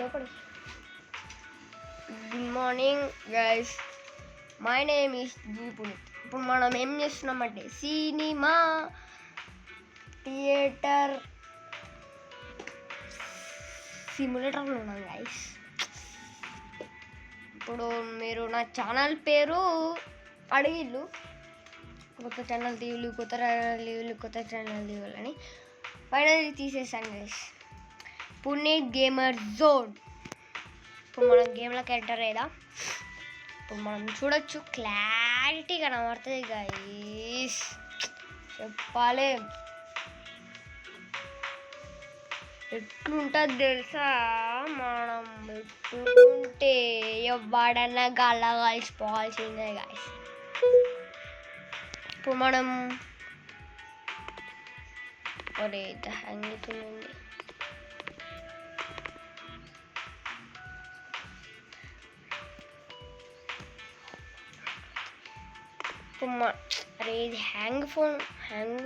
లోపల. Good morning guys, my name is దీపుని. ఇప్పుడు మనం ఏం చేస్తున్నామంటే సినిమా థియేటర్ సిమ్యులేటర్లో ఉన్నాం గైస్. ఇప్పుడు మీరు నా ఛానల్ పేరు అడిగిళ్ళు, కొత్త ఛానల్ తీవులు కొత్త ఛానల్ తీయాలని ఫైనల్లీ తీసేసాను గైస్. Puneeth gamer zone. ఇప్పుడు మనం గేమ్లోకి ఎంటర్ అయ్యేదా. ఇప్పుడు మనం చూడొచ్చు, క్లారిటీ కనబడుతుంది గైస్. చెప్పాలి ఎట్లుంటుంది తెలుసా, మనం ఎట్లుంటే ఎవడన్నా గల్ల కలిసిపోవాల్సిందే గాయస్. ఇప్పుడు మనం ఒరే హ్యాంగ్ అవుతుంది. అరే ఇది హ్యాంగ్ ఫోన్ ఇది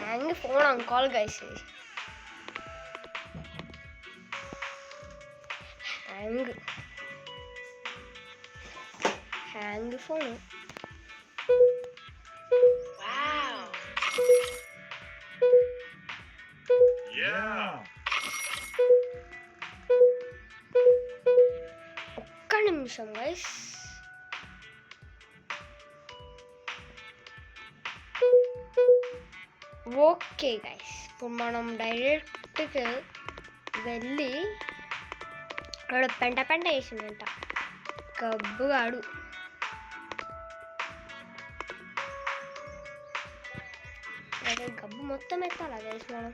హ్యాంగ్ ఫోన్ అనుకోవాలి గైస్. Hang phone. ఒక్క నిమిషం గైస్. ఓకే గైస్, ఇప్పుడు మనం డైరెక్ట్గా వెళ్ళి అక్కడ పెంట వేసిందంట గబ్బుగాడు. అదే గబ్బు మొత్తం ఎత్తాలా గైస్ మనం.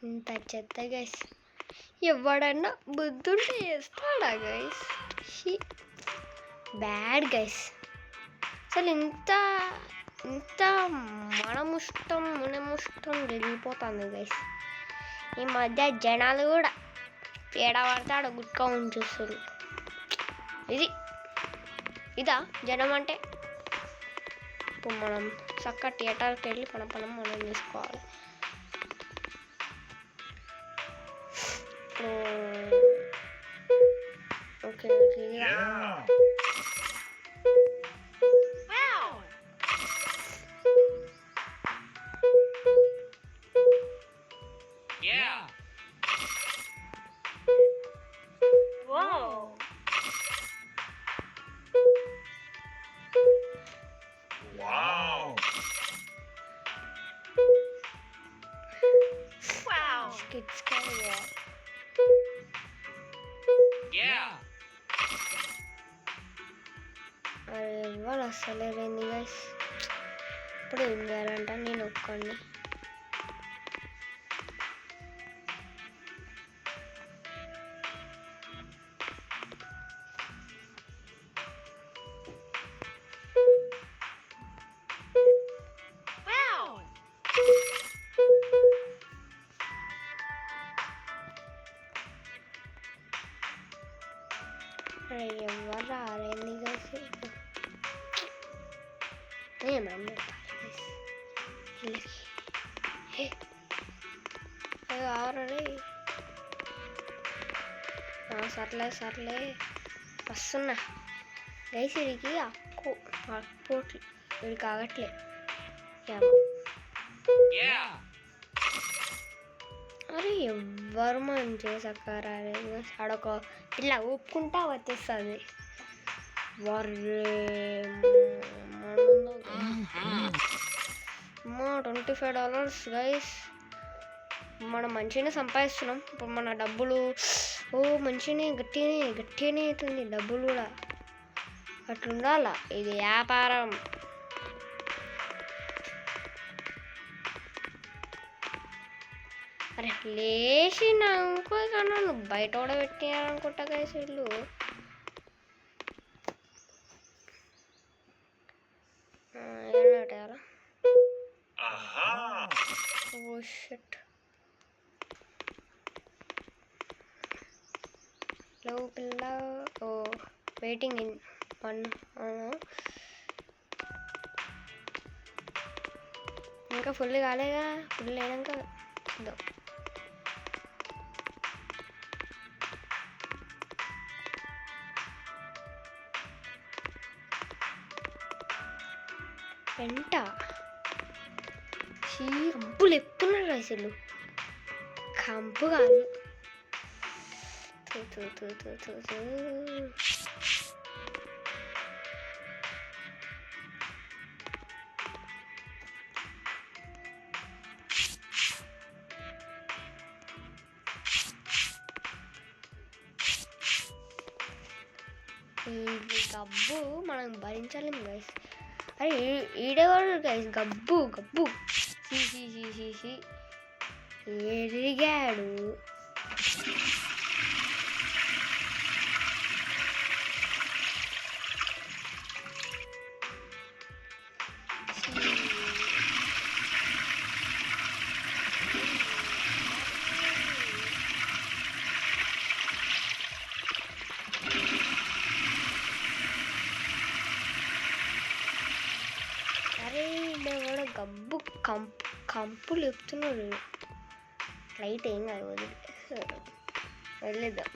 ఇంత చెత్త గైస్, ఎవడన్నా బుద్ధుంటే చేస్తాడా గైస్. Bad guys. అసలు ఇంత మనముష్టం వెళ్ళిపోతుంది గైస్. ఈ మధ్య జనాలు కూడా పడితే ఆడ గుట్కా ఉంచేస్తారు. ఇదా జనం అంటే. ఇప్పుడు మనం చక్క థియేటర్కి వెళ్ళి మనం తీసుకోవాలి. ఓకే అరే ఎవరు అసలేదండి గైస్. ఇప్పుడు ఏం చేయాలంట, నేను ఒక్కడిని ఎవరు రాలేండి గైస్. ఏమండి ఆరే సర్లే వస్తున్నా గైస్. వీడికి అక్కు వీడికి ఆగట్లే. అరే ఎవ్వరు మనం చేసక్కరా అడొక ఇట్లా ఊపుకుంటా వచ్చేస్తుంది. $25 గైస్. మనం మంచిగానే సంపాదిస్తున్నాం. ఇప్పుడు మన డబ్బులు మంచిగానే గట్టిగానే అవుతుంది డబ్బులు కూడా. అట్లుండాల, ఇది వ్యాపారం. అరే లేచి నా ఇంకో కన్నా నువ్వు బయట కూడా పెట్టినారనుకుంటా గైస్ వీళ్ళు. ఏం పెట్టారా? ఓ షిట్. హలో పిల్ల. Oh waiting in 1. ఇంకా ఫుల్ కాలేదా? ఫుల్ అయినాక చూద్దాం. వెంట కంపులు ఎత్తున్నారు అసలు. కంపు కాదు. ఈ గబ్బు మనం భరించలేము గైస్. అరే ఈడేవాడు గైస్ గబ్బు గబ్బు ఎరిగాడు. అరే నేను గబ్బు కంపులు చెప్తున్నాడు. లైట్ ఏం కాదు, వెళ్ళిద్దాం.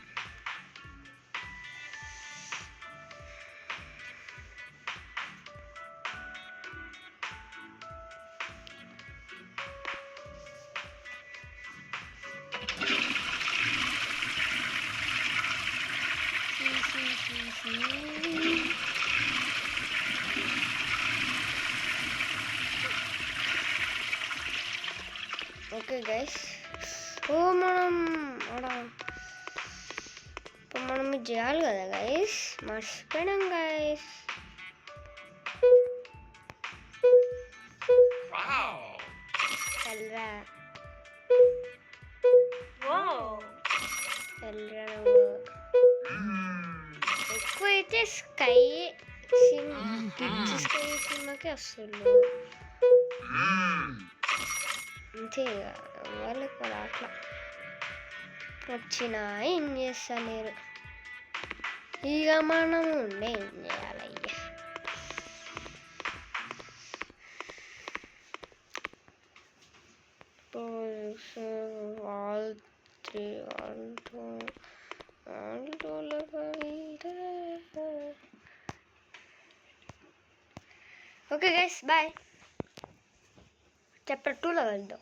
Okay guys. మనం ఇది చేయాలి కదా గైస్, మర్చిపోయినాం గైస్. వెళ్ళరా ఎక్కువైతే స్కై సినిమాకి వస్తుంది అంతే. వాళ్ళకి అట్లా వచ్చినా ఏం చేస్తలేరు. ఇక మనం ఉండే ఏం చేయాలయ్యా. Okay guys bye. చాప్టర్ 2లో వెళ్దాం.